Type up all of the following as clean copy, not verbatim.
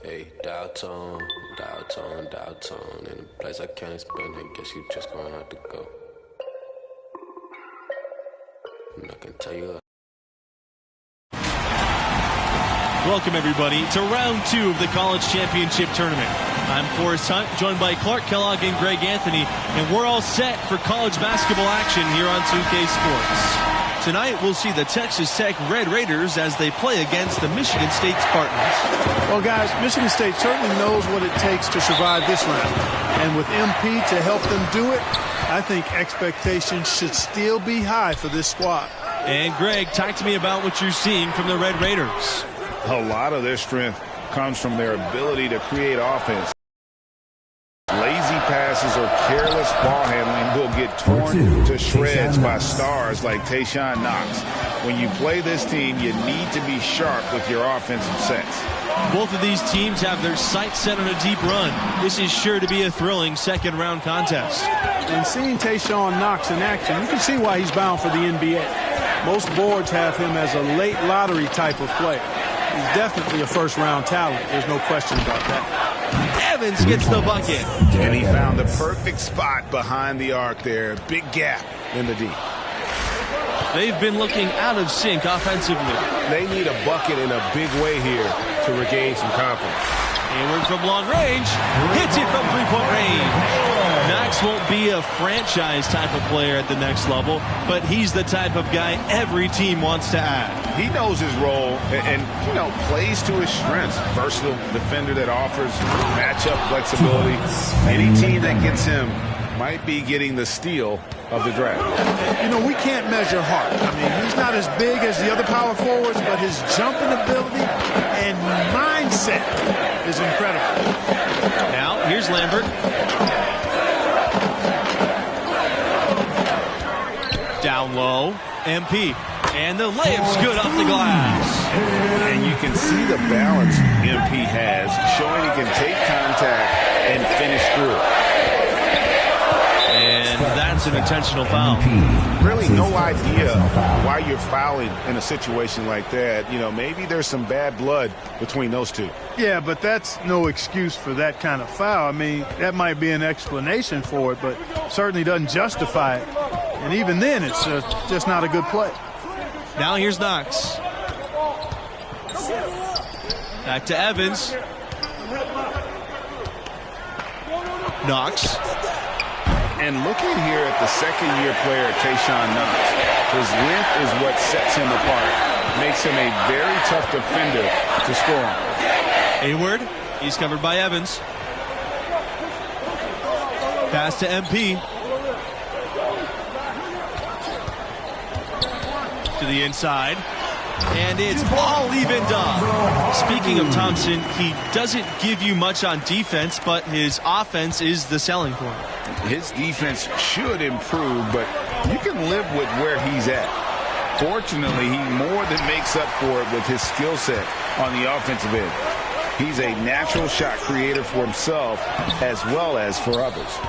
Hey, dial tone, dial tone, dial tone. In a place I can't explain, I guess you just gonna have to go. And I can tell you. Welcome, everybody, to round 2 of the College Championship Tournament. I'm Forrest Hunt, joined by Clark Kellogg and Greg Anthony, and we're all set for college basketball action here on 2K Sports. Tonight, we'll see the Texas Tech Red Raiders as they play against the Michigan State Spartans. Well, guys, Michigan State certainly knows what it takes to survive this round. And with MP to help them do it, I think expectations should still be high for this squad. And Greg, talk to me about what you're seeing from the Red Raiders. A lot of their strength comes from their ability to create offense. Lazy passes or careless ball handling will get torn to shreds by stars like Tayshawn Knox. When you play this team, you need to be sharp with your offensive sets. Both of these teams have their sights set on a deep run. This is sure to be a thrilling second-round contest. And seeing Tayshawn Knox in action, you can see why he's bound for the NBA. Most boards have him as a late lottery type of player. He's definitely a first-round talent. There's no question about that. Evans gets the bucket. And he found the perfect spot behind the arc there. Big gap in the D. They've been looking out of sync offensively. They need a bucket in a big way here to regain some confidence. Hayward from long range hits it from three-point range. Knox won't be a franchise type of player at the next level, but he's the type of guy every team wants to add. He knows his role and plays to his strengths. Versatile defender that offers matchup flexibility. Any team that gets him might be getting the steal of the draft. We can't measure heart. He's not as big as the other power forwards, but his jumping ability and mindset is incredible. Now, here's Lambert. Down low, MP. And the layup's good off the glass. And you can see the balance MP has, showing he can take contact and finish through. And that's an intentional foul. Really no idea why you're fouling in a situation like that. Maybe there's some bad blood between those two. Yeah, but that's no excuse for that kind of foul. That might be an explanation for it, but certainly doesn't justify it. And even then, it's just not a good play. Now here's Knox. Back to Evans. Knox. And looking here at the second-year player, Tayshawn Knox, his length is what sets him apart. Makes him a very tough defender to score on. Hayward, he's covered by Evans. Pass to MP. To the inside. And it's all evened up. Speaking of Thompson, he doesn't give you much on defense, but his offense is the selling point. His defense should improve, but you can live with where he's at. Fortunately, he more than makes up for it with his skill set on the offensive end. He's a natural shot creator for himself as well as for others.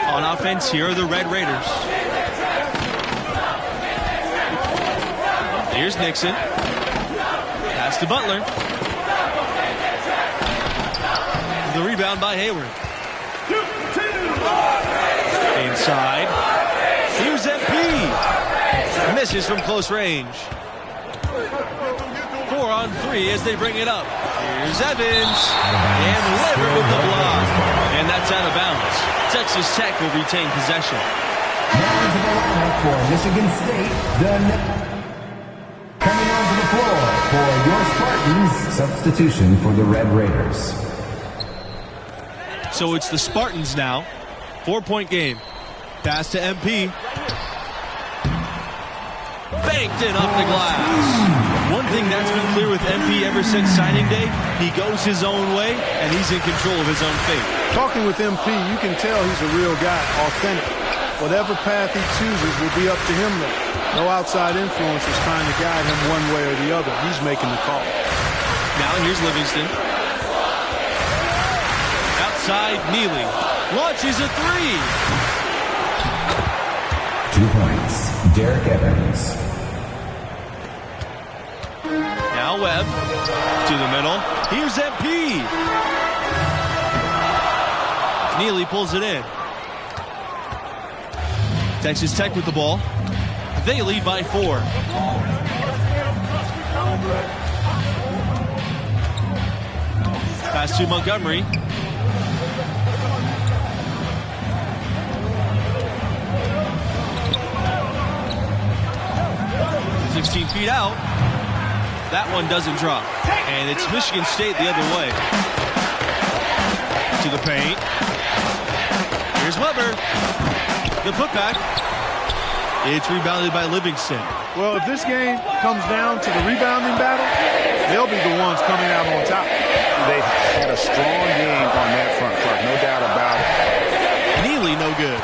On offense, here are the Red Raiders. Here's Nixon. Pass to Butler. The rebound by Hayward. Inside. Here's MP. Misses from close range. 4 on 3 as they bring it up. Here's Evans. And Lever with the block. And that's out of bounds. Texas Tech will retain possession. Now into the lineup for Michigan State, coming onto the floor for your Spartans, substitution for the Red Raiders. So it's the Spartans now. 4-point game. Pass to MP. Banked in off the glass. One thing that's been clear with MP ever since signing day, he goes his own way, and he's in control of his own fate. Talking with MP, you can tell he's a real guy, authentic. Whatever path he chooses will be up to him, though. No outside influence is trying to guide him one way or the other. He's making the call. Now here's Livingston. Outside, Neely. Launches a 3. 2 points, Derek Evans. Now Webb. To the middle. Here's MP. Neely pulls it in. Texas Tech with the ball. They lead by 4. Pass to Montgomery. "16 feet out." That one doesn't drop. And it's Michigan State the other way. To the paint. Here's Weber. The putback. It's rebounded by Livingston. Well, if this game comes down to the rebounding battle, they'll be the ones coming out on top. They've had a strong game on that front, Clark, no doubt about it. Neely no good.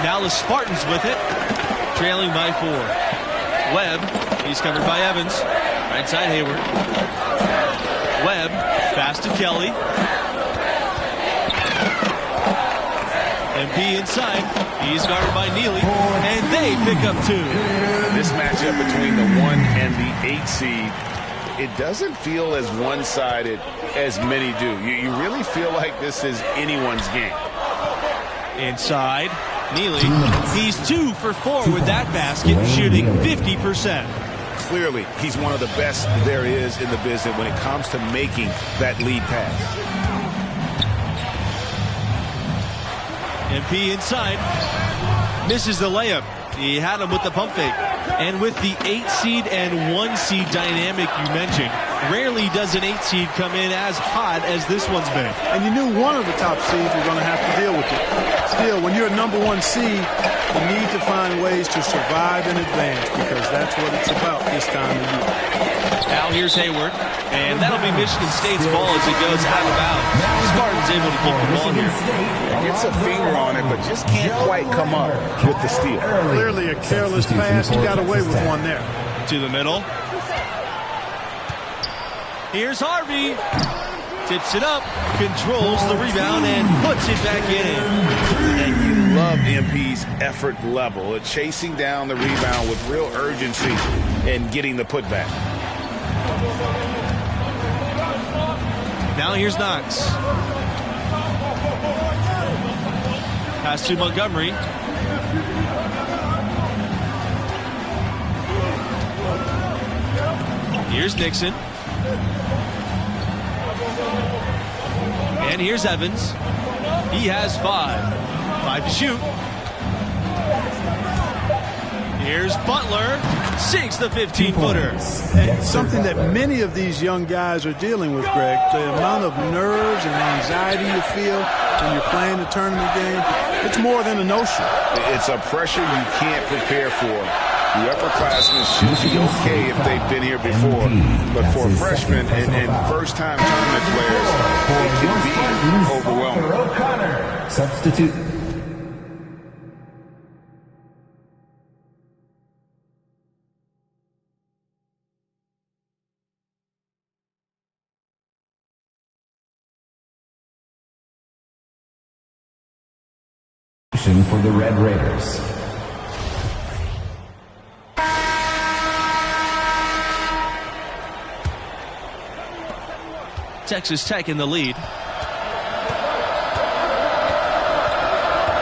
Now the Spartans with it, trailing by 4. Webb, he's covered by Evans. Right side Hayward. Webb, pass to Kelly. MP inside. He's guarded by Neely. And they pick up 2. This matchup between the 1 and the 8 seed, it doesn't feel as one-sided as many do. You really feel like this is anyone's game. Inside. Neely. He's 2 for 4 with that basket, shooting 50%. Clearly, he's one of the best there is in the business when it comes to making that lead pass. MP inside. Misses the layup. He had him with the pump fake. And with the 8 seed and 1 seed dynamic you mentioned, rarely does an 8 seed come in as hot as this one's been. And you knew one of the top seeds were going to have to deal with it. Still, when you're a number 1 seed, you need to find ways to survive in advance because that's what it's about this time of year. Now here's Hayward. And that'll be Michigan State's ball as it goes out of bounds. Spartans able to keep the ball here. Gets a finger on it, but just can't quite come up with the steal. Clearly a careless pass. He got away with one there. To the middle. Here's Harvey. Tips it up, controls the rebound, and puts it back in. And you love MP's effort level, chasing down the rebound with real urgency and getting the putback. Now here's Knox. Pass to Montgomery. Here's Nixon. And here's Evans. He has 5. 5 to shoot. Here's Butler. Sinks the 15-footer. And something that many of these young guys are dealing with, Greg, the amount of nerves and anxiety you feel when you're playing a tournament game, it's more than a notion. It's a pressure you can't prepare for. The upperclassmen should be okay if they've been here before, but for freshmen and first-time tournament players, it can be overwhelming. O'Connor, substitute. For the Red Raiders. Texas Tech in the lead.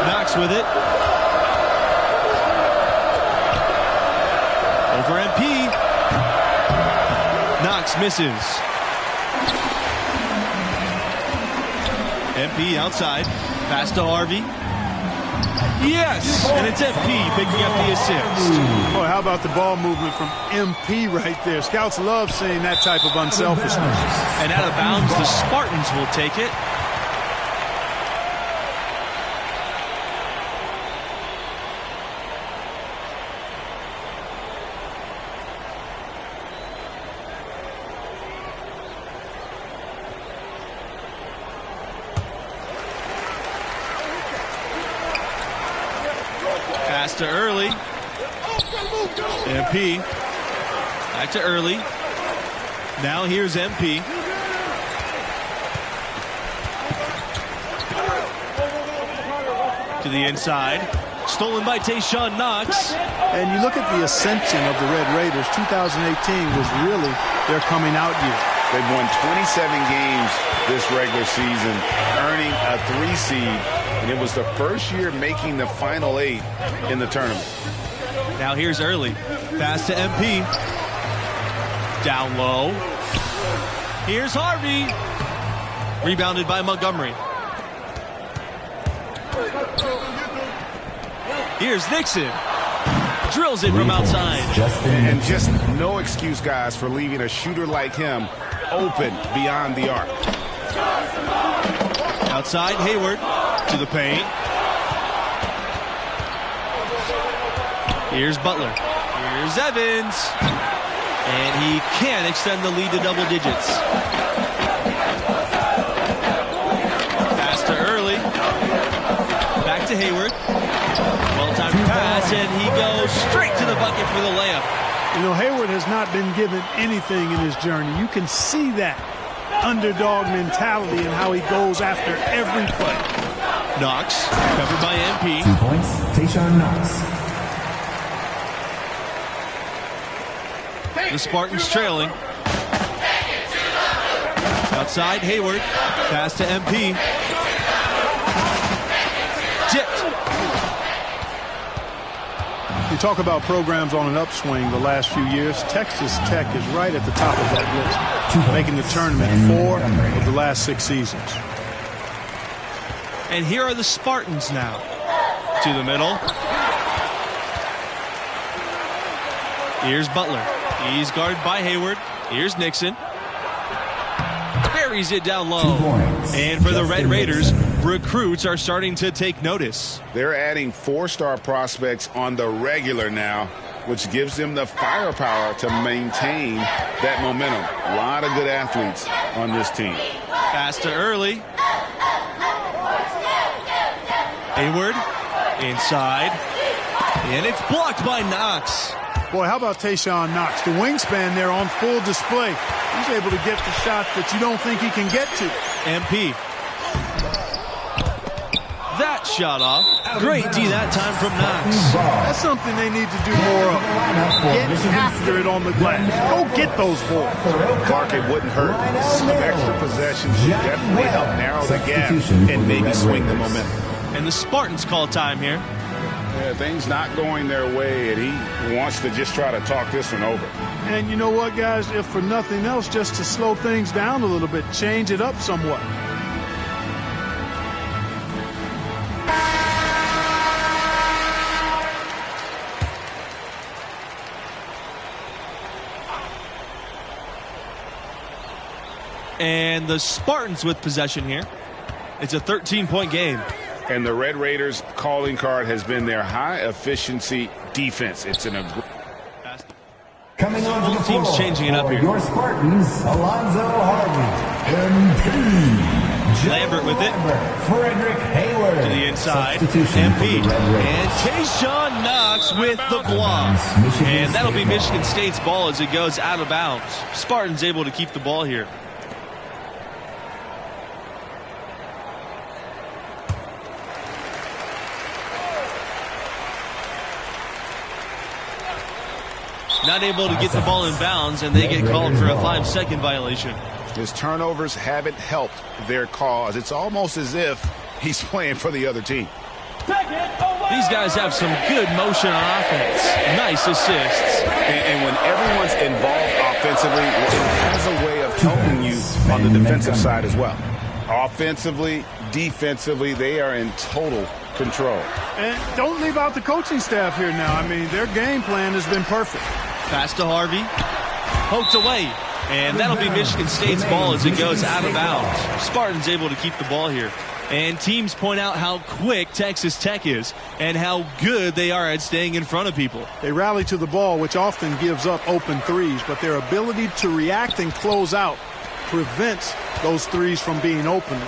Knox with it. Over MP. Knox misses. MP outside. Pass to Harvey. Yes, and it's MP picking up the assist. Boy, how about the ball movement from MP right there? Scouts love seeing that type of unselfishness. And out of bounds, the Spartans will take it. Pass to Early. MP. Back to Early. Now here's MP. To the inside. Stolen by Tayshawn Knox. And you look at the ascension of the Red Raiders, 2018 was really their coming out year. They've won 27 games this regular season, earning a 3 seed, and it was the first year making the Final 8 in the tournament. Now here's Early. Pass to MP. Down low. Here's Harvey. Rebounded by Montgomery. Here's Nixon. Drills it from outside. And just no excuse, guys, for leaving a shooter like him open beyond the arc. Outside, Hayward to the paint. Here's Butler. Here's Evans. And he can extend the lead to double digits. Pass to Early. Back to Hayward. Well-timed pass, and he goes straight to the bucket for the layup. You know, Hayward has not been given anything in his journey. You can see that underdog mentality and how he goes after every play. Knox, covered by MP. 2 points, Tayshawn Knox. The Spartans trailing. Outside, Hayward. Pass to MP. Tipped. You talk about programs on an upswing the last few years. Texas Tech is right at the top of that list, making the tournament 4 of the last 6 seasons. And here are the Spartans now. To the middle. Here's Butler. He's guarded by Hayward. Here's Nixon. Buries it down low. 2 points. And for the Red Raiders, recruits are starting to take notice. They're adding 4-star prospects on the regular now, which gives them the firepower to maintain that momentum. A lot of good athletes on this team. Pass to Early. Hayward inside. And it's blocked by Knox. Boy, how about Tayshawn Knox? The wingspan there on full display. He's able to get the shot that you don't think he can get to. MP. That shot off. Great D that time from Knox. That's something they need to do more of. Get after it on the glass. Go get those balls. Clark, it wouldn't hurt. Some extra possessions would definitely help narrow the gap and maybe swing the momentum. And the Spartans call time here. Yeah, things not going their way, and he wants to just try to talk this one over. And you know what, guys? If for nothing else, just to slow things down a little bit, change it up somewhat. And the Spartans with possession here. It's a 13-point game. And the Red Raiders' calling card has been their high-efficiency defense. It's an Coming on to the floor team's changing it up here. Your Spartans, Alonzo Harvey, MP. Lambert with it. Frederick Hayward. To the inside. Substitution for MP. the Red Raiders. And Tayshawn Knox with the block. And that'll be Michigan State's ball as it goes out of bounds. Spartans able to keep the ball here. Not able to get the ball in bounds, and they get called for a 5-second violation. His turnovers haven't helped their cause. It's almost as if he's playing for the other team. These guys have some good motion on offense. Nice assists. And when everyone's involved offensively, it has a way of helping you on the defensive side as well. Offensively, defensively, they are in total control. And don't leave out the coaching staff here now. I mean, their game plan has been perfect. Pass to Harvey. Poked away. And that'll be Michigan State's ball as it goes out of bounds. Spartans able to keep the ball here. And teams point out how quick Texas Tech is and how good they are at staying in front of people. They rally to the ball, which often gives up open threes, but their ability to react and close out prevents those threes from being open.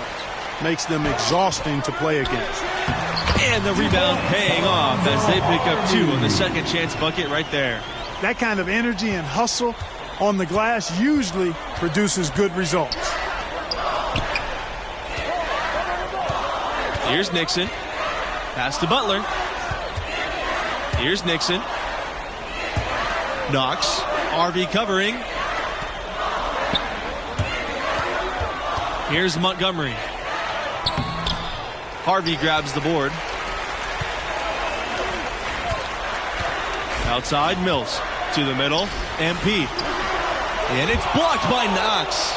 Makes them exhausting to play against. And the rebound paying off as they pick up 2 on the second chance bucket right there. That kind of energy and hustle on the glass usually produces good results. Here's Nixon. Pass to Butler. Here's Nixon. Knox. RV covering. Here's Montgomery. Harvey grabs the board. Outside, Mills. To the middle, MP. And it's blocked by Knox.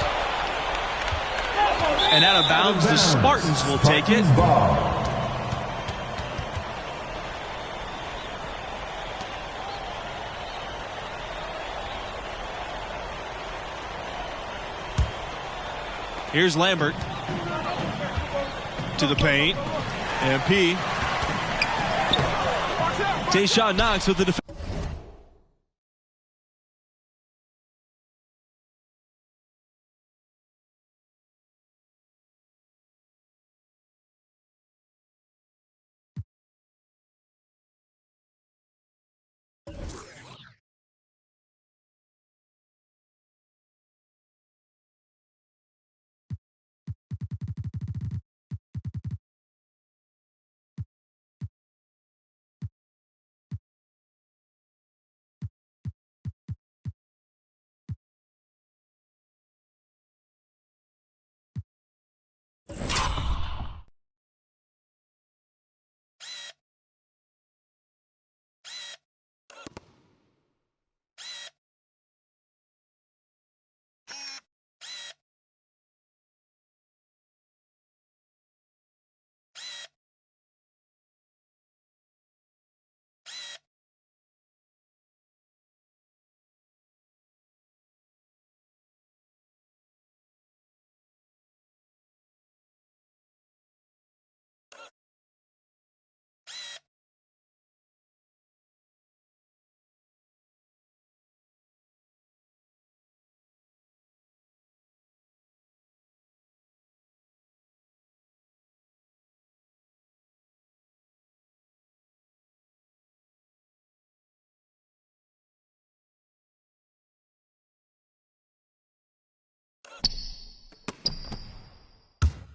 And out of bounds, the Spartans will take it. Here's Lambert. To the paint. MP. Tayshaun Knox with the defense.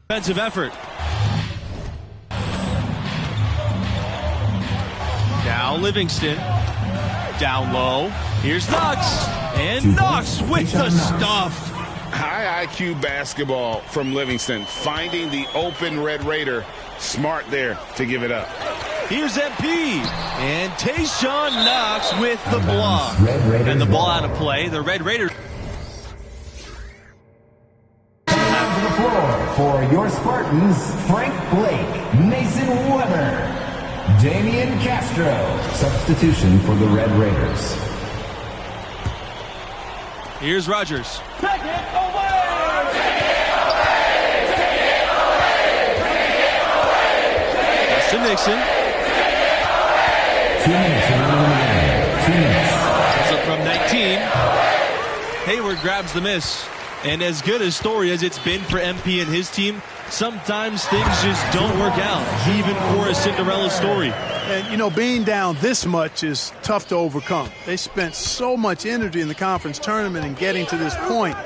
Defensive effort. Now Livingston. Down low. Here's Knox. And Knox with the stuff. High IQ basketball from Livingston. Finding the open Red Raider. Smart there to give it up. Here's MP. And Tayshaun Knox with the block. And the ball out of play. The Red Raiders. For your Spartans, Frank Blake, Mason Weber, Damian Castro. Substitution for the Red Raiders. Here's Rogers. Take it away! Take it away! Take it away! Take it away! That's to Nixon. Take it away! 2 minutes remaining. 2 minutes. That's up from 19. Hayward grabs the miss. And as good a story as it's been for MP and his team, sometimes things just don't work out, even for a Cinderella story. And, you know, being down this much is tough to overcome. They spent so much energy in the conference tournament and getting to this point.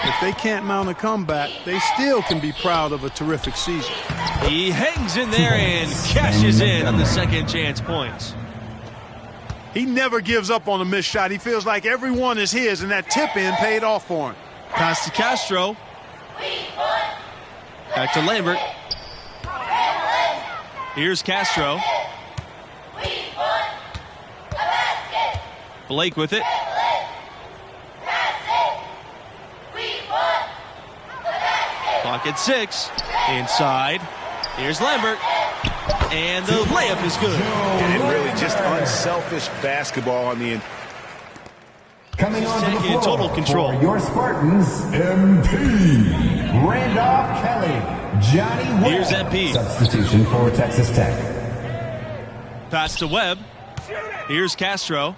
If they can't mount a comeback, they still can be proud of a terrific season. He hangs in there and cashes in on the second chance points. He never gives up on a missed shot. He feels like every one is his, and that tip-in paid off for him. Pass to Castro. Back to Lambert. Here's Castro. Blake with it. Clock at 6. Inside. Here's Lambert. And the layup is good. And really just unselfish basketball on the end. Coming on to the floor total control. For your Spartans, MP, Randolph Kelly, Johnny Webb. Here's MP. Substitution for Texas Tech. Pass to Webb. Here's Castro.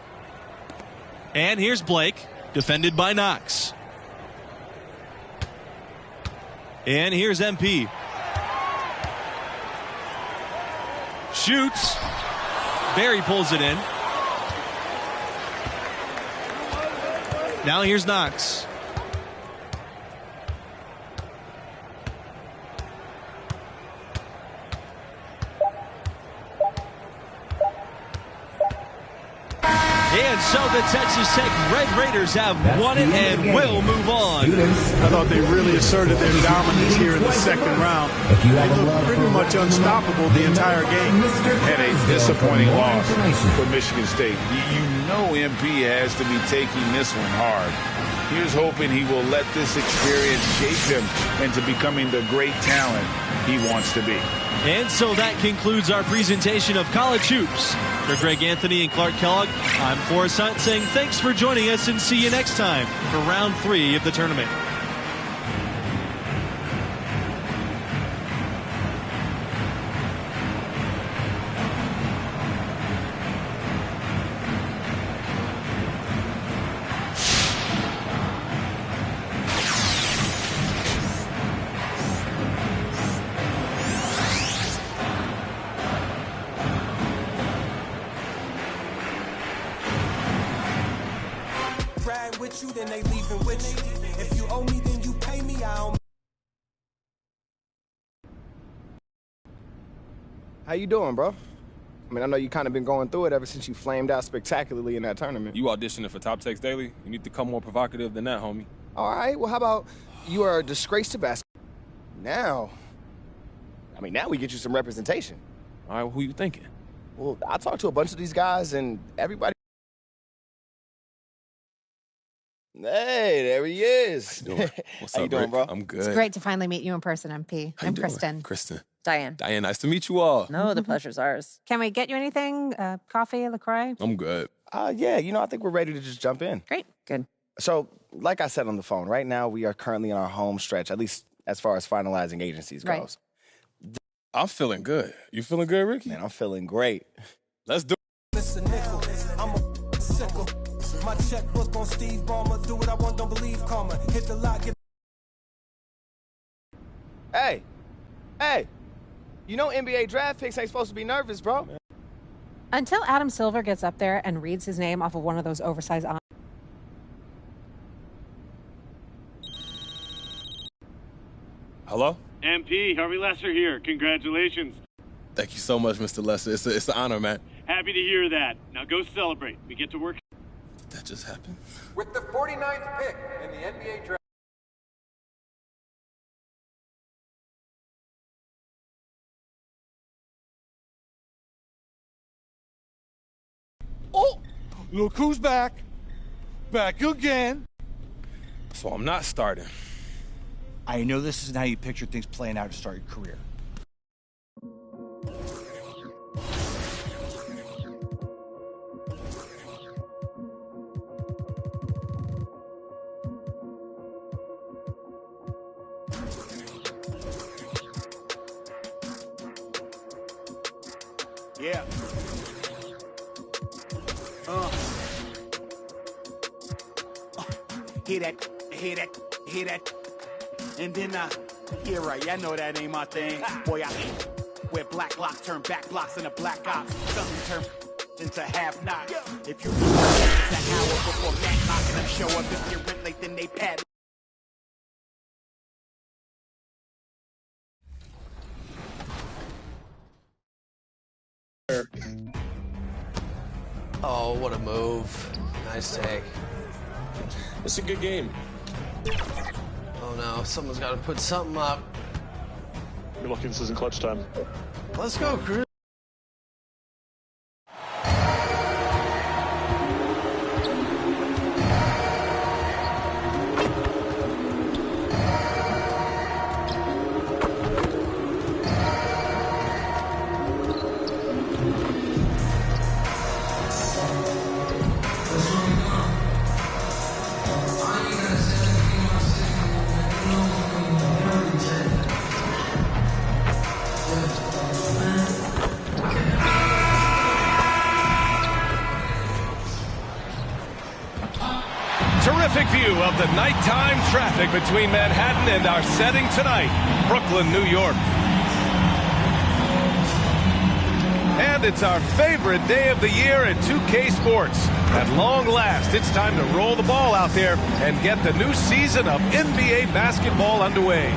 And here's Blake, defended by Knox. And here's MP. Shoots. Barry pulls it in. Now here's Knox. And so the Texas Tech Red Raiders have won it and will move on. I thought they really asserted their dominance here in the second round. They looked pretty much unstoppable the entire game. And a disappointing loss for Michigan State. You know MP has to be taking this one hard. Here's hoping he will let this experience shape him into becoming the great talent he wants to be. And so that concludes our presentation of College Hoops. For Greg Anthony and Clark Kellogg, I'm Forrest Hunt saying thanks for joining us and see you next time for round 3 of the tournament. With you, then they leaving with you. If you owe me, then you pay me. I don't. How you doing, bro? I mean, I know you kind of been going through it ever since you flamed out spectacularly in that tournament. You auditioning for Top Text Daily? You need to come more provocative than that, homie. All right, well, how about you are a disgrace to basketball? Now we get you some representation. All right, well, who you thinking? Well, I talked to a bunch of these guys, and everybody... Hey, there he is. What's How up, you doing, Rick? bro? I'm good. It's great to finally meet you in person, MP. I'm Kristen. Kristen. Diane. Diane, nice to meet you all. No, the pleasure's ours. Can we get you anything? Coffee, LaCroix? I'm good. Yeah, I think we're ready to just jump in. Great. Good. So, like I said on the phone, right now we are currently in our home stretch, at least as far as finalizing agencies goes. I'm feeling good. You feeling good, Ricky? Man, I'm feeling great. Let's do it. Mr. Nickel, I'm a sickle. My checkbook on Steve Ballmer. Do what I want, don't believe karma. Hit the lot, get... Hey. You know NBA draft picks ain't supposed to be nervous, bro. Until Adam Silver gets up there and reads his name off of one of those oversized... Hello? MP, Harvey Lesser here. Congratulations. Thank you so much, Mr. Lesser. It's an honor, man. Happy to hear that. Now go celebrate. We get to work. Did that just happen? With the 49th pick in the NBA draft. Oh, look who's back. Back again. So I'm not starting. I know this isn't how you picture things playing out to start your career. Yeah. Hear that. And then, yeah, right, I know that ain't my thing. Boy, I wear black locks, turn back blocks into black ops. Something turn into half knots. If you're it's an hour before Matt knocking them show up. If you're rent late, then they pad. Oh, what a move. Nice take. It's a good game. Oh no, someone's got to put something up. You're lucky this isn't clutch time. Let's go, Cruz. Terrific view of the nighttime traffic between Manhattan and our setting tonight, Brooklyn, New York. And it's our favorite day of the year at 2K Sports. At long last, it's time to roll the ball out there and get the new season of NBA basketball underway.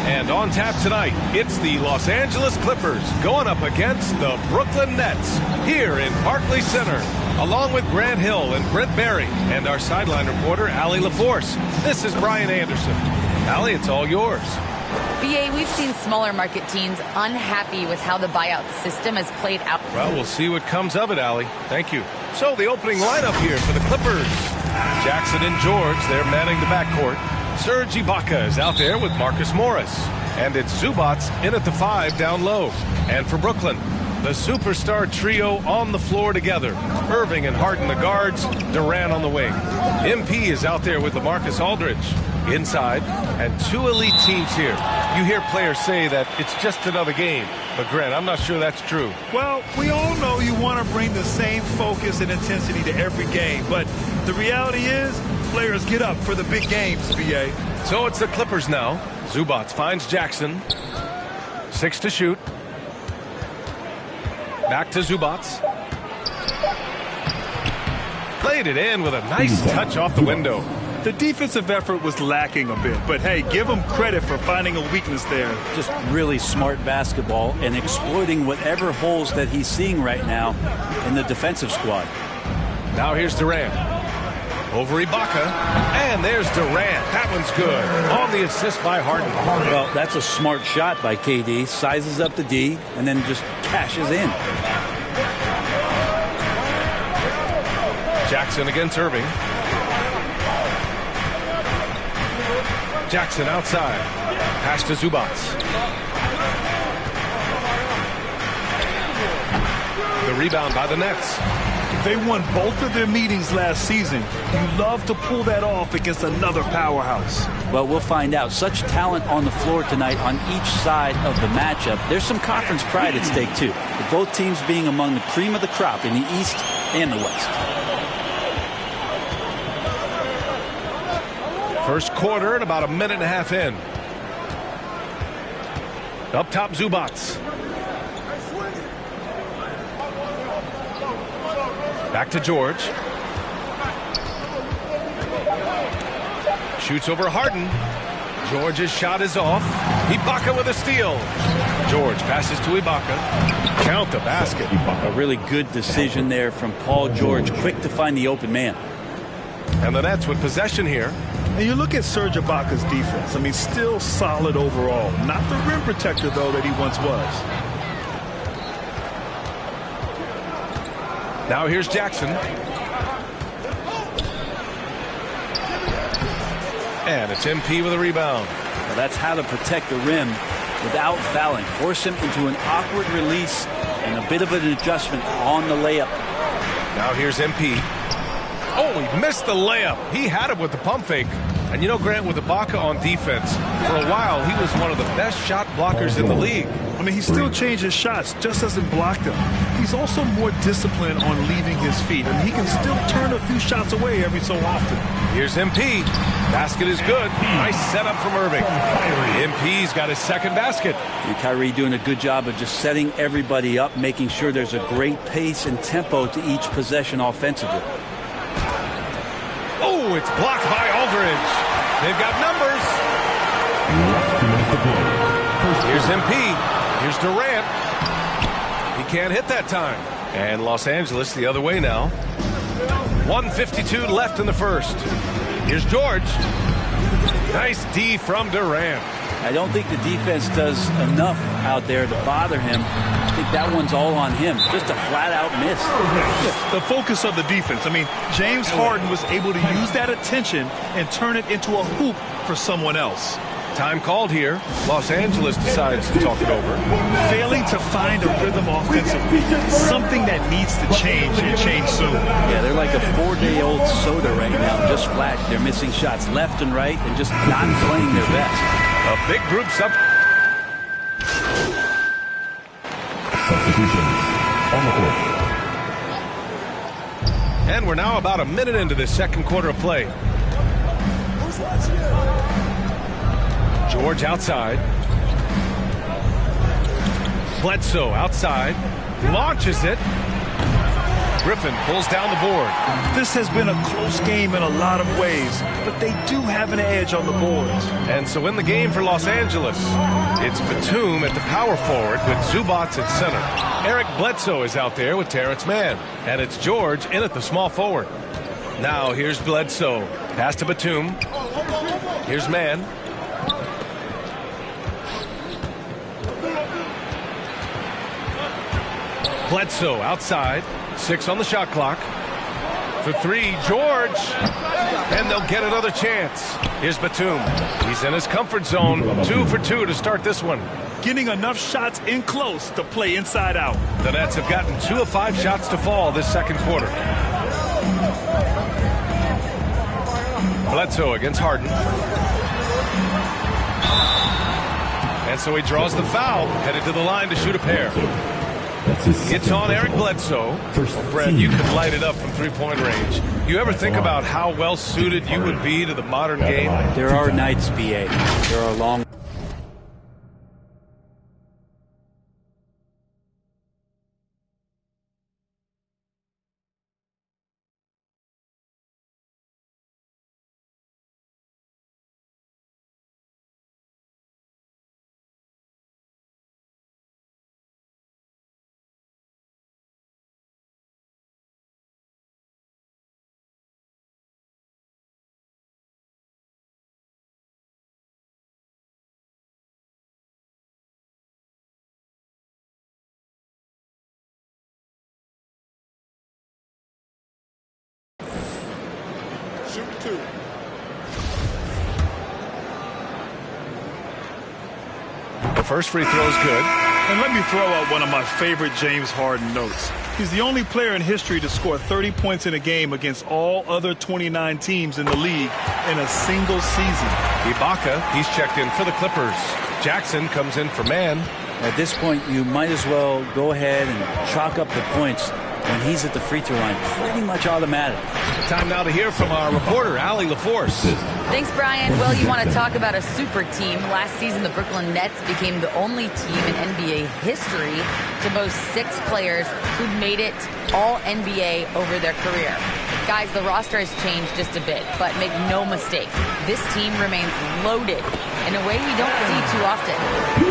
And on tap tonight, it's the Los Angeles Clippers going up against the Brooklyn Nets here in Barclays Center. along with Grant Hill and Brent Berry, and our sideline reporter, Allie LaForce. This is Brian Anderson. Allie, it's all yours. BA, we've seen smaller market teams unhappy with how the buyout system has played out. Well, we'll see what comes of it, Allie. Thank you. So the opening lineup here for the Clippers. Jackson and George, they're manning the backcourt. Serge Ibaka is out there with Marcus Morris. And it's Zubats in at the 5 down low. And for Brooklyn, the superstar trio on the floor together. Irving and Harden the guards, Durant on the wing. MP is out there with LaMarcus Aldridge inside, and 2 elite teams here. You hear players say that it's just another game. But Grant, I'm not sure that's true. Well, we all know you want to bring the same focus and intensity to every game. But the reality is, players get up for the big games, BA. So it's the Clippers now. Zubats finds Jackson. 6 to shoot. Back to Zubats. Played it in with a nice touch off the window. The defensive effort was lacking a bit, but hey, give him credit for finding a weakness there. Just really smart basketball and exploiting whatever holes that he's seeing right now in the defensive squad. Now here's Durant. Over Ibaka, and there's Durant. That one's good. On the assist by Harden. Well, that's a smart shot by KD. Sizes up the D, and then just cashes in. Jackson against Irving. Jackson outside. Pass to Zubats. The rebound by the Nets. They won both of their meetings last season. You love to pull that off against another powerhouse. Well, we'll find out. Such talent on the floor tonight on each side of the matchup. There's some conference pride at stake, too, with both teams being among the cream of the crop in the East and the West. First quarter and about a minute and a half in. Up top, Zubats. Back to George. Shoots over Harden. George's shot is off. Ibaka with a steal. George passes to Ibaka. Count the basket. A really good decision there from Paul George. Quick to find the open man. And the Nets with possession here. And you look at Serge Ibaka's defense. I mean, still solid overall. Not the rim protector, though, that he once was. Now here's Jackson. And it's MP with a rebound. Well, that's how to protect the rim without fouling. Force him into an awkward release and a bit of an adjustment on the layup. Now here's MP. Oh, he missed the layup. He had it with the pump fake. And you know, Grant, with Ibaka on defense, for a while he was one of the best shot blockers in the league. I mean, he still changes shots, just doesn't block them. He's also more disciplined on leaving his feet. I mean, he can still turn a few shots away every so often. Here's MP. Basket is good. Nice setup from Irving. MP's got his second basket. And Kyrie doing a good job of just setting everybody up, making sure there's a great pace and tempo to each possession offensively. Oh, it's blocked by Aldridge. They've got numbers. Here's MP. Here's Durant. He can't hit that time. And Los Angeles the other way now. 1:52 left in the first. Here's George. Nice D from Durant. I don't think the defense does enough out there to bother him. I think that one's all on him. Just a flat-out miss. The focus of the defense. I mean, James Harden was able to use that attention and turn it into a hoop for someone else. Time called here. Los Angeles decides to talk it over. Failing to find a rhythm offensively. Something that needs to change and change soon. Yeah, they're like a 4-day-old soda right now. Just flat. They're missing shots left and right and just not playing their best. A big group sub. Substitutions on the court. And we're now about a minute into the second quarter of play. George outside. Bledsoe outside. Launches it. Griffin pulls down the board. This has been a close game in a lot of ways, but they do have an edge on the boards. And so in the game for Los Angeles, it's Batum at the power forward with Zubac at center. Eric Bledsoe is out there with Terrence Mann. And it's George in at the small forward. Now here's Bledsoe. Pass to Batum. Here's Mann. Bledsoe outside. 6 on the shot clock. For 3, George. And they'll get another chance. Here's Batum. He's in his comfort zone. 2 for 2 to start this one. Getting enough shots in close to play inside out. The Nets have gotten 2 of 5 shots to fall this second quarter. Bledsoe against Harden. And so he draws the foul, headed to the line to shoot a pair. It's on Eric Bledsoe. Brad, you could light it up from three-point range. You ever think about how well suited you would be to the modern game? There are nights, BA. There are long... Shoot 2. The first free throw is good. And let me throw out one of my favorite James Harden notes. He's the only player in history to score 30 points in a game against all other 29 teams in the league in a single season. Ibaka, he's checked in for the Clippers. Jackson comes in for Mann. At this point, you might as well go ahead and chalk up the points when he's at the free throw line. Pretty much automatic. Time now to hear from our reporter, Allie LaForce. Thanks, Brian. Well, you want to talk about a super team. Last season, the Brooklyn Nets became the only team in NBA history to boast 6 players who'd made it all NBA over their career. Guys, the roster has changed just a bit, but make no mistake, this team remains loaded in a way we don't see too often.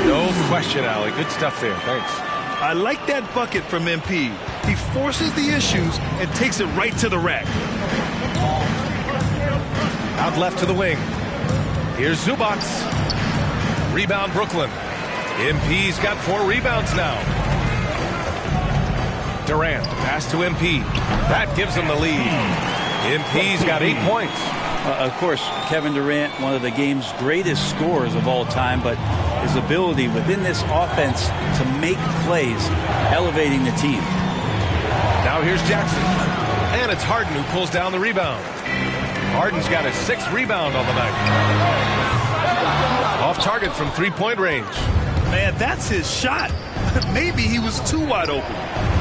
No question, Allie. Good stuff there. Thanks. I like that bucket from MP. He forces the issues and takes it right to the rack. Out left to the wing. Here's Zubac. Rebound Brooklyn. MP's got 4 rebounds now. Durant, pass to MP. That gives him the lead. MP's got 8 points. Of course, Kevin Durant, one of the game's greatest scorers of all time, but his ability within this offense to make plays, elevating the team. Now here's Jackson. And it's Harden who pulls down the rebound. Harden's got his 6th rebound on the night. Off target from three-point range. Man, that's his shot. Maybe he was too wide open.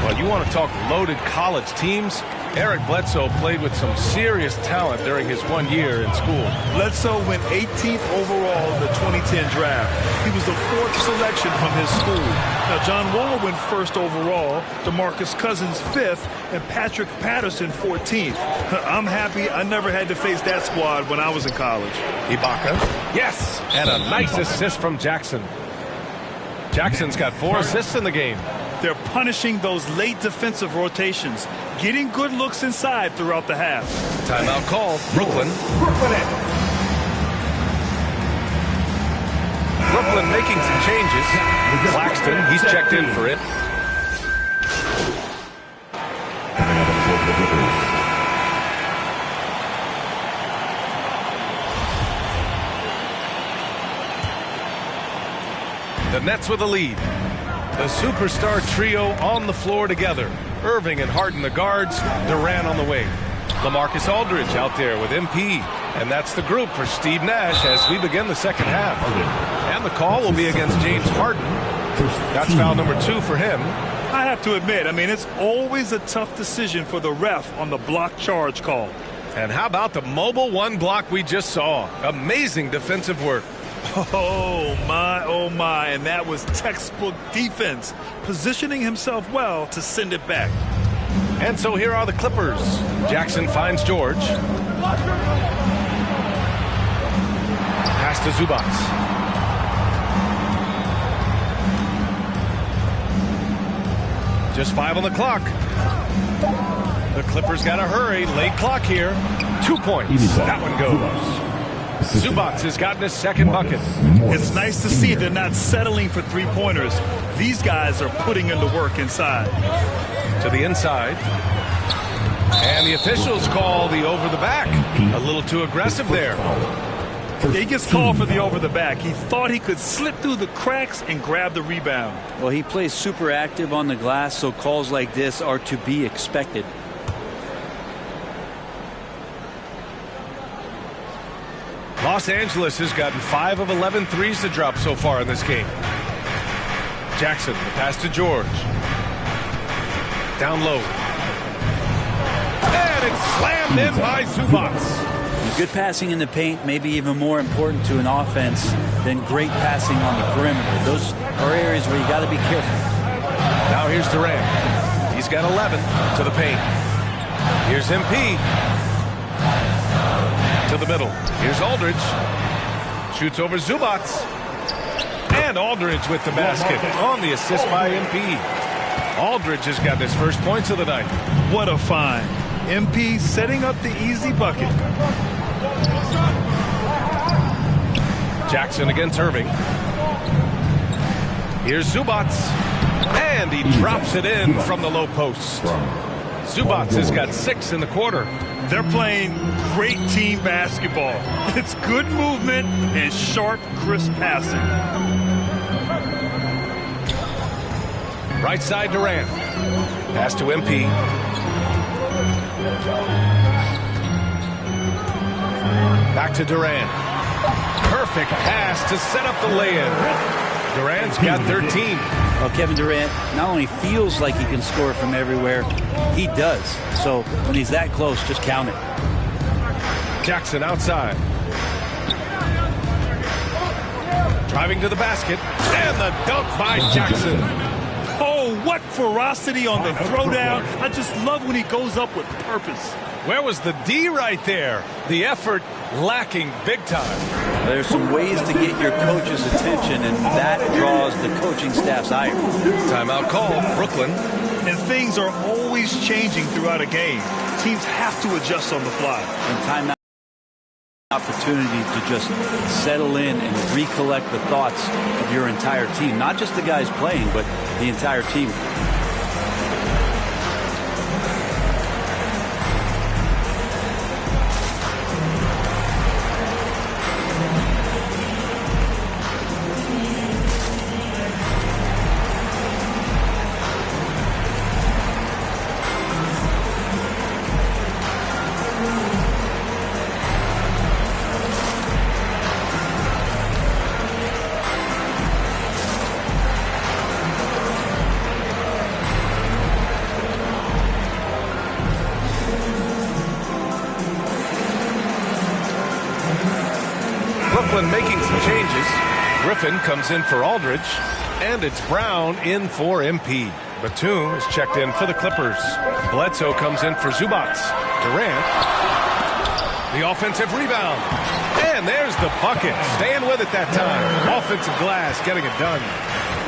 Well, you want to talk loaded college teams? Eric Bledsoe played with some serious talent during his 1 year in school. Bledsoe went 18th overall in the 2010 draft. He was the 4th selection from his school. Now, John Wall went 1st overall, DeMarcus Cousins 5th, and Patrick Patterson 14th. I'm happy I never had to face that squad when I was in college. Ibaka. Yes! And a nice assist from Jackson. Jackson's got 4 assists in the game. They're punishing those late defensive rotations, getting good looks inside throughout the half. Timeout called. Brooklyn. Brooklyn making some changes. Claxton, he's checked in for it. The Nets with a lead. The superstar trio on the floor together. Irving and Harden the guards, Durant on the wing. LaMarcus Aldridge out there with MP. And that's the group for Steve Nash as we begin the second half. And the call will be against James Harden. That's foul number 2 for him. I have to admit, it's always a tough decision for the ref on the block charge call. And how about the mobile 1 block we just saw? Amazing defensive work. Oh my, and that was textbook defense, positioning himself well to send it back. And so here are the Clippers. Jackson finds George. Pass to Zubac. Just 5 on the clock. The Clippers got to hurry. Late clock here. 2 points. That one goes. Zubac has gotten his second bucket. It's nice to see they're not settling for three-pointers. These guys are putting in the work inside. To the inside. And the officials call the over the back. A little too aggressive there. He gets called for the over the back. He thought he could slip through the cracks and grab the rebound. Well, he plays super active on the glass, so calls like this are to be expected. Los Angeles has gotten 5 of 11 threes to drop so far in this game. Jackson, the pass to George. Down low. And it's slammed in by Zubac. Good passing in the paint may be even more important to an offense than great passing on the perimeter. Those are areas where you got to be careful. Now here's Durant. He's got 11 to the paint. Here's MP. To the middle. Here's Aldridge. Shoots over Zubac. And Aldridge with the basket on the assist by MP. Aldridge has got his first points of the night. What a find. MP setting up the easy bucket. Jackson against Irving. Here's Zubac. And he drops it in from the low post. Zubac has got 6 in the quarter. They're playing great team basketball. It's good movement and sharp, crisp passing. Right side Durant. Pass to MP. Back to Durant. Perfect pass to set up the lay-in. Durant's got 13. Well, Kevin Durant not only feels like he can score from everywhere, he does. So when he's that close, just count it. Jackson outside. Driving to the basket. And the dunk by Jackson. Oh, what ferocity on the throwdown. I just love when he goes up with purpose. Where was the D right there? The effort lacking big time. There's some ways to get your coach's attention, and that draws the coaching staff's ire. Timeout call, Brooklyn. And things are always changing throughout a game. Teams have to adjust on the fly. And timeout opportunity to just settle in and recollect the thoughts of your entire team. Not just the guys playing, but the entire team. Making some changes. Griffin comes in for Aldridge, and it's Brown in for MP. Batum is checked in for the Clippers. Bledsoe comes in for Zubac. Durant. The offensive rebound. And there's the bucket. Staying with it that time. Offensive glass getting it done.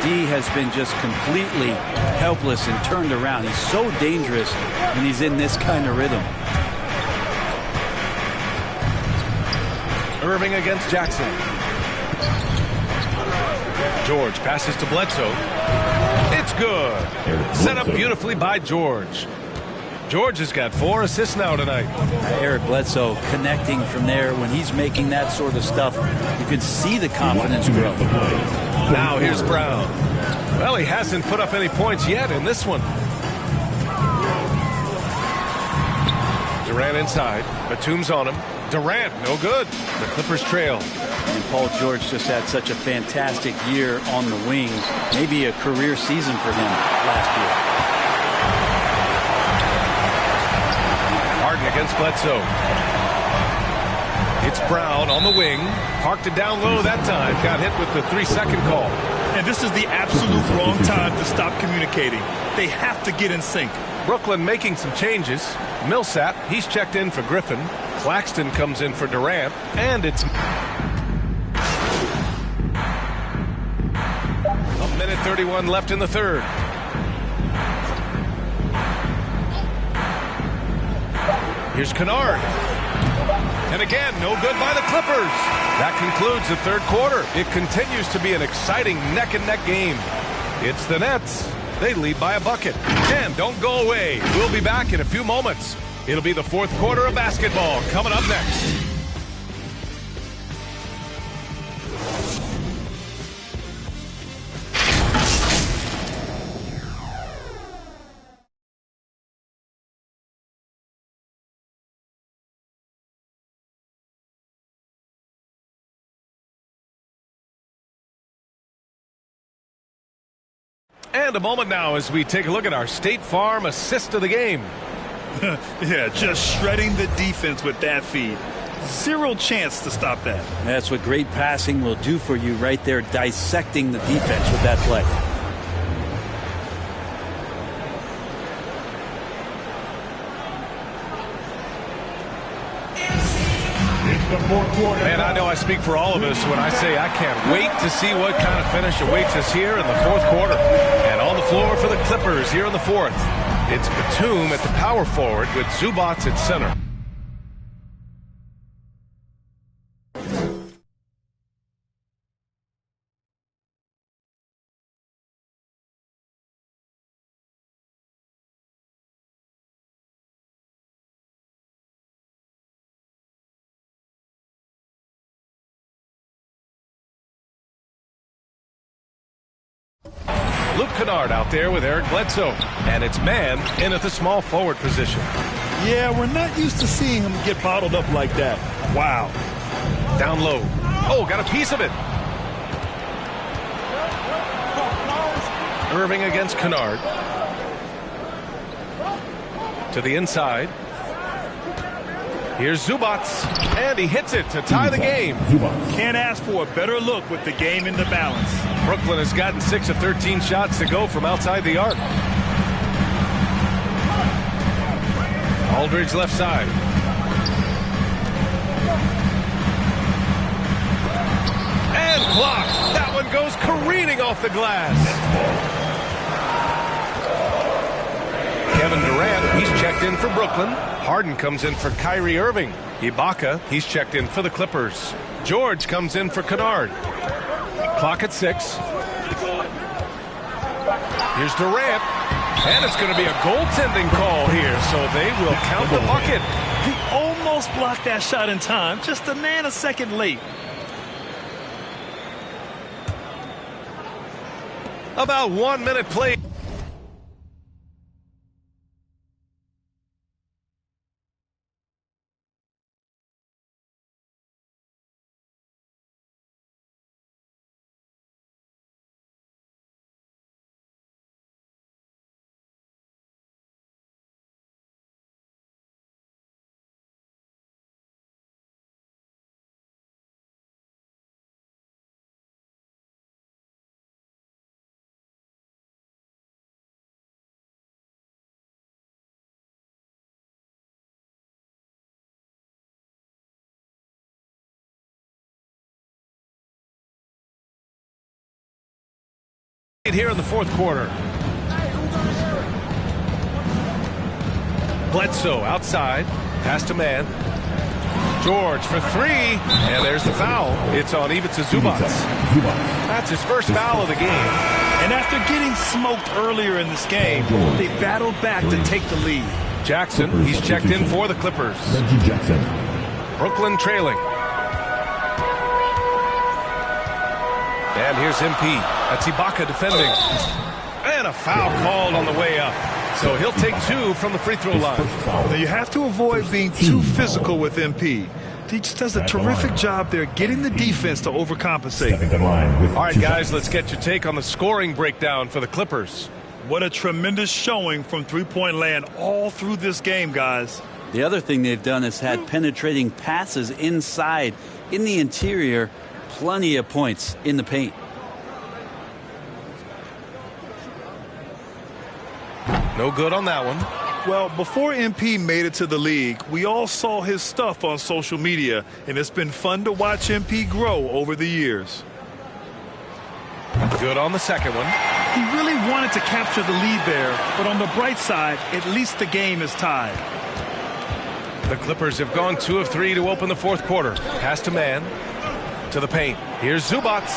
D has been just completely helpless and turned around. He's so dangerous when he's in this kind of rhythm. Irving against Jackson. George passes to Bledsoe. It's good. Set up beautifully by George. George has got 4 assists now tonight. Eric Bledsoe connecting from there. When he's making that sort of stuff, you can see the confidence grow. Now here's Brown. Well, he hasn't put up any points yet in this one. Durant inside. Batum's on him. Durant, no good. The Clippers trail. And Paul George just had such a fantastic year on the wing. Maybe a career season for him last year. Harden against Bledsoe. It's Brown on the wing. Parked it down low that time. Got hit with the 3-second call. And this is the absolute wrong time to stop communicating. They have to get in sync. Brooklyn making some changes. Millsap, he's checked in for Griffin. Claxton comes in for Durant. And it's a minute 31 left in the third. Here's Kennard. And again, no good by the Clippers. That concludes the third quarter. It continues to be an exciting neck-and-neck game. It's the Nets. They lead by a bucket. And don't go away. We'll be back in a few moments. It'll be the fourth quarter of basketball coming up next. And a moment now as we take a look at our State Farm assist of the game. Yeah, just shredding the defense with that feed. Zero chance to stop that. That's what great passing will do for you right there, dissecting the defense with that play. Man, I know I speak for all of us when I say I can't wait to see what kind of finish awaits us here in the fourth quarter. And on the floor for the Clippers here in the fourth, it's Batum at the power forward with Zubac at center. Luke Kennard out there with Eric Bledsoe. And it's man in at the small forward position. Yeah, we're not used to seeing him get bottled up like that. Wow. Down low. Oh, got a piece of it. Irving against Kennard. To the inside. Here's Zubac, and he hits it to tie the game. Can't ask for a better look with the game in the balance. Brooklyn has gotten 6 of 13 shots to go from outside the arc. Aldridge left side. And blocked. That one goes careening off the glass. Kevin Durant, he's checked in for Brooklyn. Harden comes in for Kyrie Irving. Ibaka, he's checked in for the Clippers. George comes in for Kennard. Clock at 6. Here's Durant. And it's going to be a goaltending call here, so they will count the bucket. He almost blocked that shot in time, just a nanosecond late. About 1 minute play. Here in the fourth quarter. Bledsoe outside. Pass to man. George for 3. And there's the foul. It's on Ivica Zubac. That's his first foul of the game. And after getting smoked earlier in this game, they battled back to take the lead. Jackson, he's checked in for the Clippers. Brooklyn trailing. And here's MP. That's Ibaka defending. And a foul called on the way up. So he'll take 2 from the free throw line. Now you have to avoid being too physical with MP. He just does a terrific job there getting the defense to overcompensate. All right, guys, let's get your take on the scoring breakdown for the Clippers. What a tremendous showing from three-point land all through this game, guys. The other thing they've done is had penetrating passes inside, in the interior, plenty of points in the paint. No good on that one. Well, before MP made it to the league, we all saw his stuff on social media, and it's been fun to watch MP grow over the years. Good on the second one. He really wanted to capture the lead there, but on the bright side, at least the game is tied. The Clippers have gone 2 of 3 to open the fourth quarter. Pass to man. To the paint. Here's Zubac.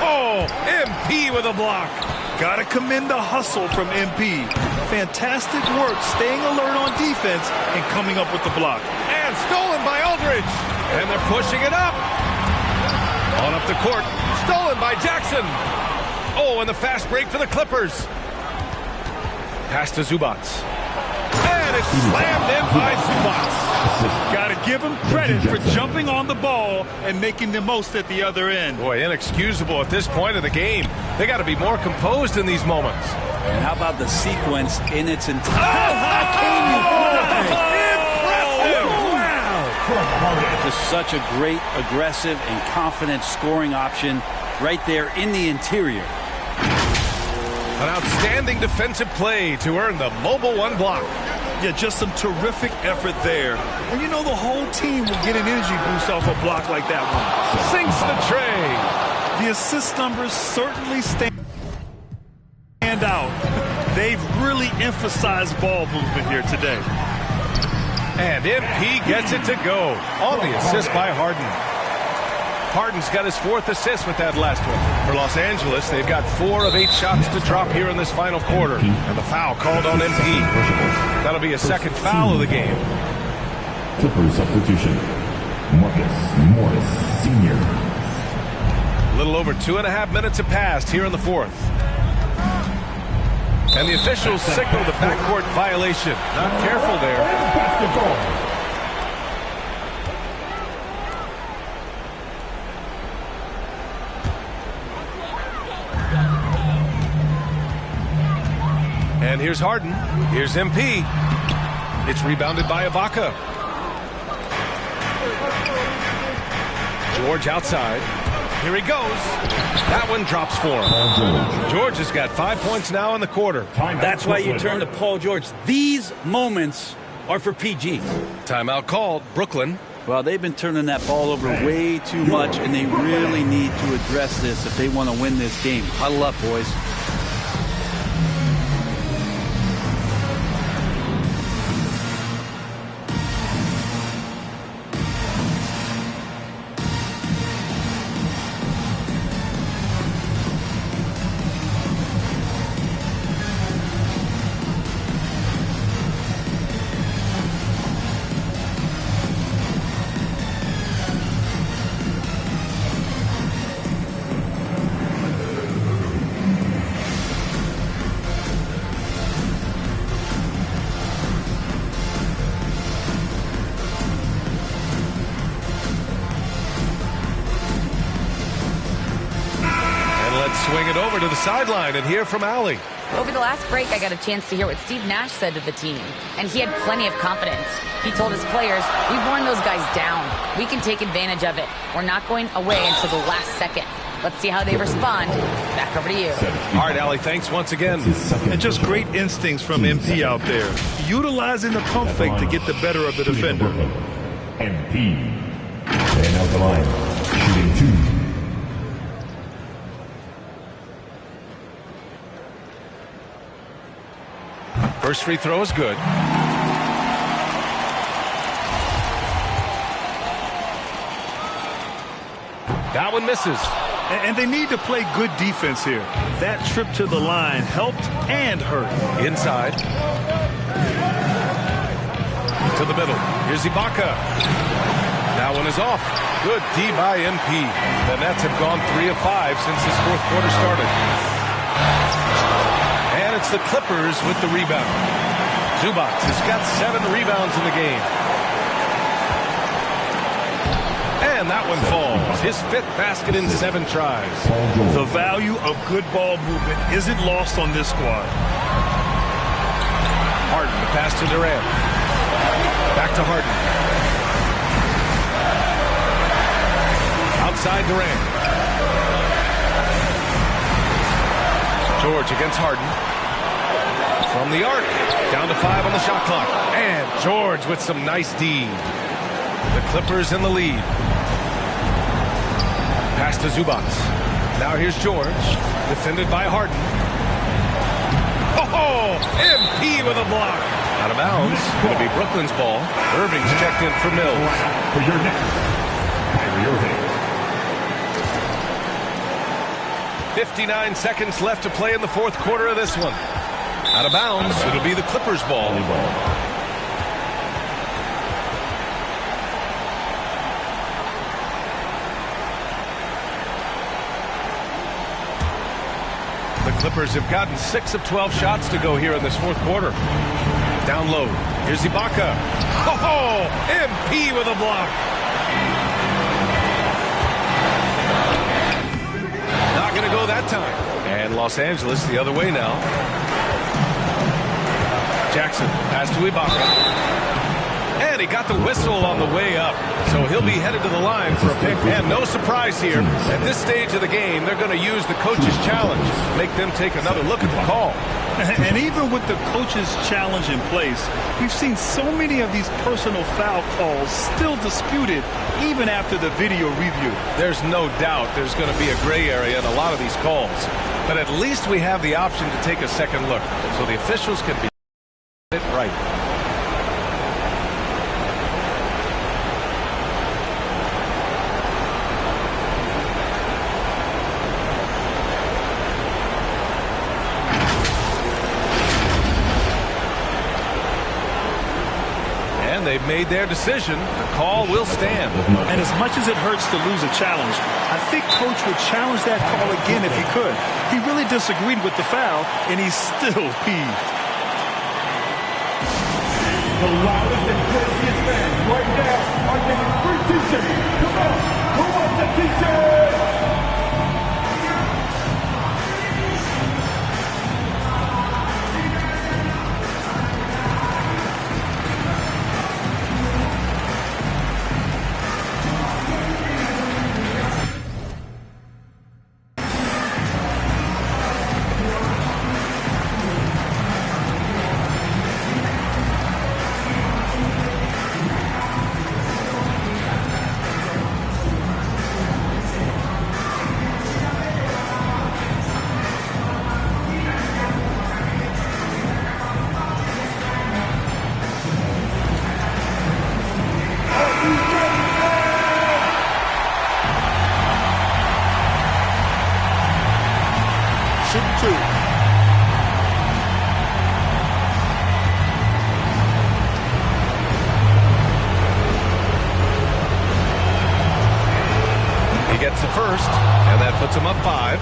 Oh, MP with a block. Gotta commend the hustle from MP. Fantastic work staying alert on defense and coming up with the block. And stolen by Aldridge. And they're pushing it up. On up the court. Stolen by Jackson. Oh, and the fast break for the Clippers. Pass to Zubac. And it's slammed in by Zubac. Gotta give him credit for jumping on the ball and making the most at the other end. Boy, inexcusable at this point of the game. They got to be more composed in these moments. And how about the sequence in its entirety? Impressive! Wow! Just such a great, aggressive, and confident scoring option right there in the interior. An outstanding defensive play to earn the mobile one block. Yeah, just some terrific effort there. And you know the whole team will get an energy boost off a block like that one. Sinks the tray. The assist numbers certainly stand out. They've really emphasized ball movement here today. And MP gets it to go on the assist by Harden. Harden's got his 4th assist with that last one. For Los Angeles, they've got 4 of 8 shots to drop here in this final quarter. And the foul called on MP. That'll be a second foul of the game. Clippers substitution. Marcus Morris, Sr. A little over 2.5 minutes have passed here in the fourth. And the officials signal the backcourt violation. Not careful there. Basketball. And here's Harden. Here's MP. It's rebounded by Ibaka. George outside. Here he goes. That one drops for him. George has got 5 points now in the quarter. That's why you turn to Paul George. These moments are for PG. Timeout called. Brooklyn. Well, they've been turning that ball over way too much, and they really need to address this if they want to win this game. Huddle up, boys. Swing it over to the sideline and hear from Allie. Over the last break, I got a chance to hear what Steve Nash said to the team, and he had plenty of confidence. He told his players, we've worn those guys down. We can take advantage of it. We're not going away until the last second. Let's see how they respond. Back over to you. All right, Allie, thanks once again. And just great instincts from MP out there. Utilizing the pump fake to get the better of the defender. MP. And out the line. Shooting 2. First free throw is good. That one misses. And they need to play good defense here. That trip to the line helped and hurt. Inside. To the middle. Here's Ibaka. That one is off. Good D by MP. The Nets have gone 3 of 5 since this fourth quarter started. And it's the Clippers with the rebound. Zubac has got 7 rebounds in the game. And that one falls. His 5th basket in 7 tries. The value of good ball movement isn't lost on this squad. Harden, the pass to Durant. Back to Harden. Outside Durant. George against Harden. From the arc, down to 5 on the shot clock. And George with some nice D. The Clippers in the lead. Pass to Zubac. Now here's George, defended by Harden. Oh, MP with a block. Out of bounds. Going to be Brooklyn's ball. Irving's checked in for Mills. For your next, Kyrie Irving. 59 seconds left to play in the fourth quarter of this one. Out of bounds. It'll be the Clippers' ball. The Clippers have gotten 6 of 12 shots to go here in this fourth quarter. Down low. Here's Ibaka. Oh, MP with a block. Not going to go that time. And Los Angeles the other way now. Jackson, pass to Ibaka. And he got the whistle on the way up. So he'll be headed to the line for a pick. And no surprise here. At this stage of the game, they're going to use the coach's challenge. Make them take another look at the call. And even with the coach's challenge in place, we've seen so many of these personal foul calls still disputed even after the video review. There's no doubt there's going to be a gray area in a lot of these calls. But at least we have the option to take a second look so the officials can be it right. They've made their decision. The call will stand. And as much as it hurts to lose a challenge, I think Coach would challenge that call again if he could. He really disagreed with the foul, and he's still peeved. The loudest and craziest fans right now are getting free t-shirts. Come on, who wants a t-shirt? Gets the first, and that puts him up 5.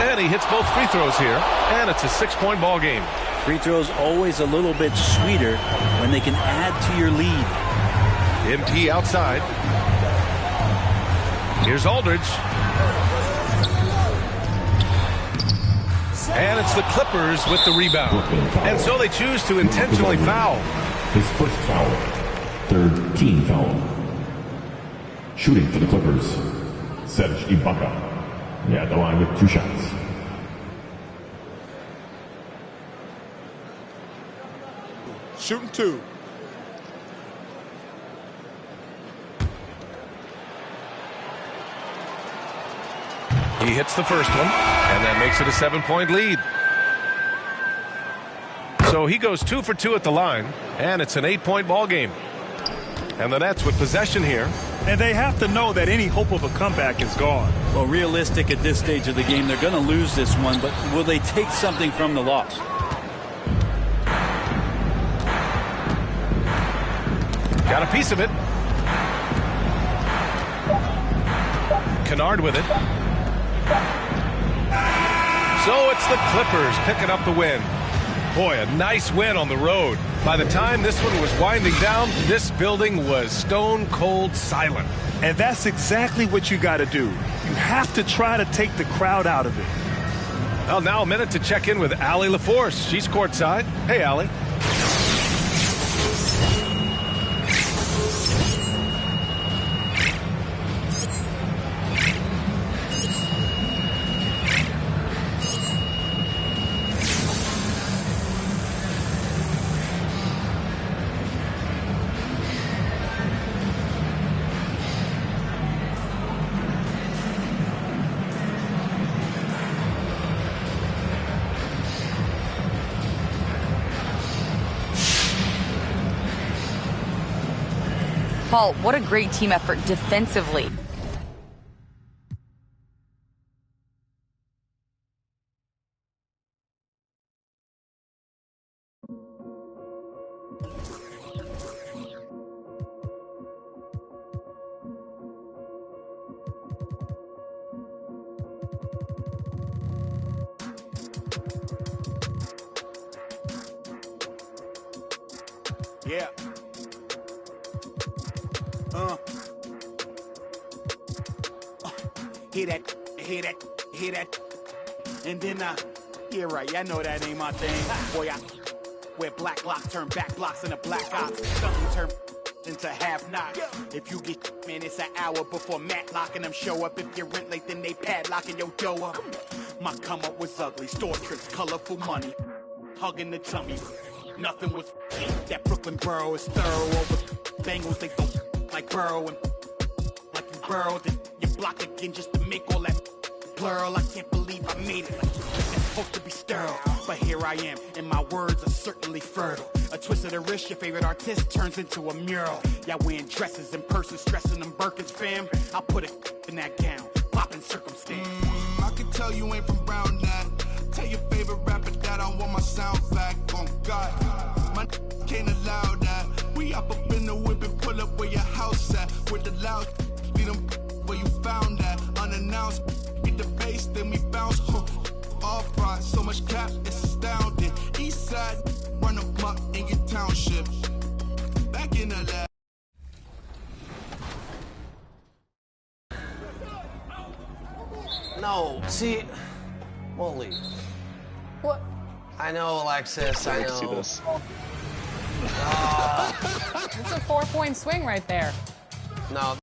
And he hits both free throws here, and it's a 6-point ball game. Free throws always a little bit sweeter when they can add to your lead. MP outside. Here's Aldridge. And it's the Clippers with the rebound. And so they choose to intentionally foul. His first foul. Third team foul. Shooting for the Clippers, Serge Ibaka. Yeah, the line with 2 shots. Shooting 2. He hits the first one, and that makes it a 7-point lead. So he goes 2 for 2 at the line, and it's an 8-point ball game. And the Nets with possession here. And they have to know that any hope of a comeback is gone. Well, realistic at this stage of the game, they're going to lose this one, but will they take something from the loss? Got a piece of it. Kennard with it. So it's the Clippers picking up the win. Boy, a nice win on the road. By the time this one was winding down, this building was stone cold silent. And that's exactly what you got to do. You have to try to take the crowd out of it. Well, now a minute to check in with Allie LaForce. She's courtside. Hey, Allie. Paul, what a great team effort defensively. Yeah. Hear that. And then, yeah, right, I know that ain't my thing. Boy, I wear black locks, turn back blocks into black ops. Something turn into half knocks. If you get, man, it's an hour before Matlock and them show up. If you're rent late, then they padlocking your dough up. My come up was ugly, store trips, colorful money, hugging the tummy. Nothing was that Brooklyn borough is thorough over Bengals. They go like Burrow and like you burrowed and you block again just to make all that plural. I can't believe I made it. It's supposed to be sterile, but here I am, and my words are certainly fertile. A twist of the wrist, your favorite artist turns into a mural. Y'all wearing dresses in person, stressing them Birkins, fam. I'll put it in that gown, popping circumstance. I can tell you ain't from Brown that. Tell your favorite rapper that I want my sound back. On God, my can't allow that. We up in the whip and pull up where your house at. With the loud, beat them where you found that. Unannounced, get the bass, then we bounce. Off right, so much cap, it's astounding. East side, run them up in your township. Back in the lab. No, see, won't leave. What? I know, Alexis, I know. See this. It's a 4-point swing right there. No,